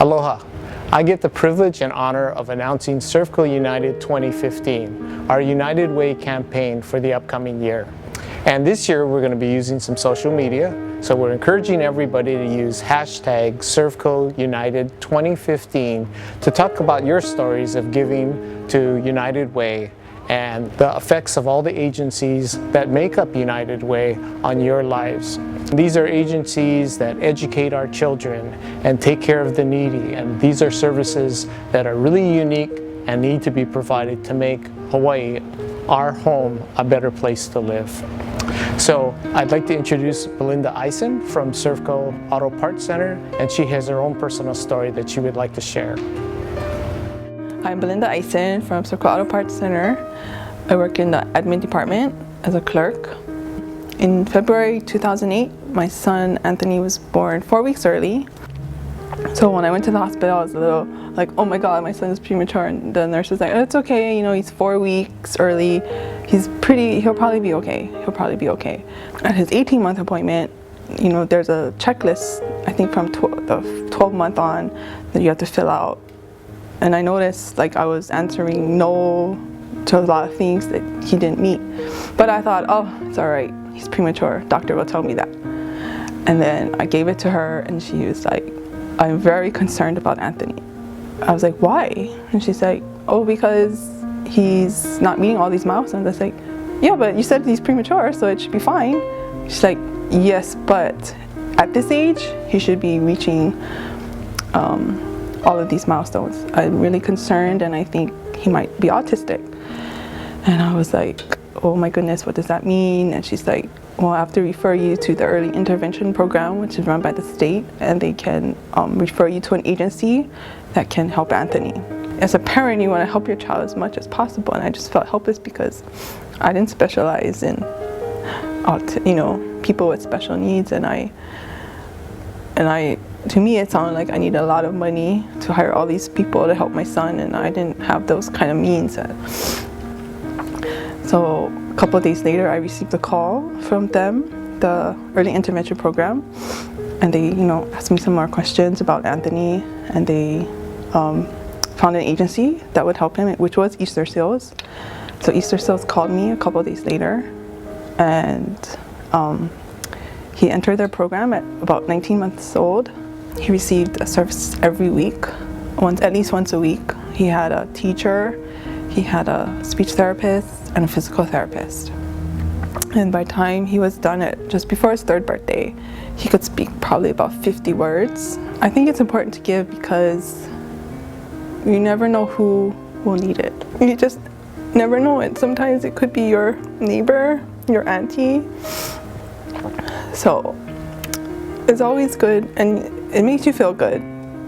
Aloha. I get the privilege and honor of announcing Servco United 2015, our United Way campaign for the upcoming year. And this year we're going to be using some social media, so we're encouraging everybody to use hashtag Servco United 2015 to talk about your stories of giving to United Way and the effects of all the agencies that make up United Way on your lives. These are agencies that educate our children and take care of the needy, and these are services that are really unique and need to be provided to make Hawaii, our home, a better place to live. So I'd like to introduce Belinda Eisen from Servco Auto Parts Center, and she has her own personal story that she would like to share. I'm Belinda Eisen from Servco Auto Parts Center. I work in the admin department as a clerk. In February 2008, my son Anthony was born 4 weeks early. So when I went to the hospital, I was a little like, oh my God, my son is premature. And the nurse was like, oh, it's okay, you know, he's 4 weeks early. He'll probably be okay. At his 18-month appointment, you know, there's a checklist, I think from the 12-month on, that you have to fill out. And I noticed like I was answering no to a lot of things that he didn't meet. But I thought, oh, it's all right, he's premature, doctor will tell me that. And then I gave it to her and she was like, I'm very concerned about Anthony. I was like, why? And she's like, oh, because he's not meeting all these milestones. I was like, yeah, but you said he's premature, so it should be fine. She's like, yes, but at this age, he should be reaching all of these milestones. I'm really concerned and I think he might be autistic. And I was like, oh my goodness, what does that mean? And she's like, well, I have to refer you to the early intervention program, which is run by the state, and they can refer you to an agency that can help Anthony. As a parent, you want to help your child as much as possible, and I just felt helpless because I didn't specialize in, you know, people with special needs, and to me, it sounded like I needed a lot of money to hire all these people to help my son, and I didn't have those kind of means. So a couple of days later, I received a call from them, the early intervention program, and they, you know, asked me some more questions about Anthony, and they found an agency that would help him, which was Easter Seals. So Easter Seals called me a couple of days later, and he entered their program at about 19 months old. He received a service every week, at least once a week. He had a teacher, he had a speech therapist, and a physical therapist. And by the time he was done at just before his 3rd birthday, he could speak probably about 50 words. I think it's important to give because you never know who will need it. You just never know it. Sometimes it could be your neighbor, your auntie. So it's always good, and it makes you feel good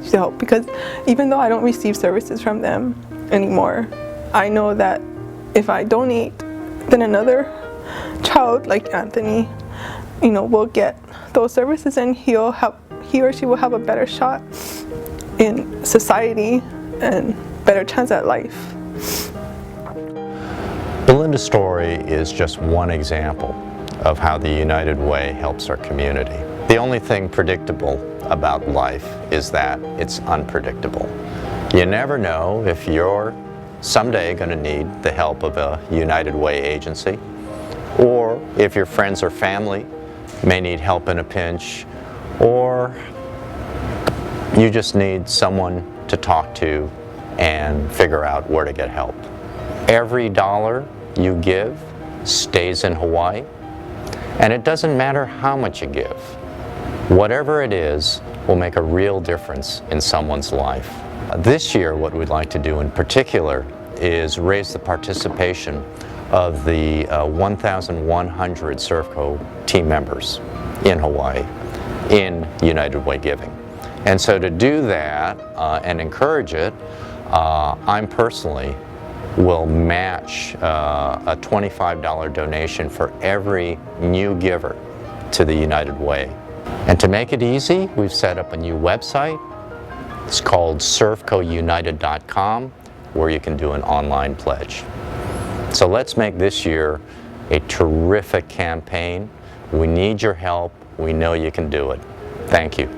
to help, because even though I don't receive services from them anymore, I know that if I donate, then another child like Anthony, you know, will get those services, and he or she will have a better shot in society and better chance at life. Belinda's story is just one example of how the United Way helps our community. The only thing predictable about life is that it's unpredictable. You never know if you're someday going to need the help of a United Way agency, or if your friends or family may need help in a pinch, or you just need someone to talk to and figure out where to get help. Every dollar you give stays in Hawaii, and it doesn't matter how much you give. Whatever it is will make a real difference in someone's life. This year, what we'd like to do in particular is raise the participation of the 1,100 Servco team members in Hawaii in United Way giving. And so to do that and encourage it, I personally will match a $25 donation for every new giver to the United Way. And to make it easy, we've set up a new website. It's called servcounited.com, where you can do an online pledge. So let's make this year a terrific campaign. We need your help. We know you can do it. Thank you.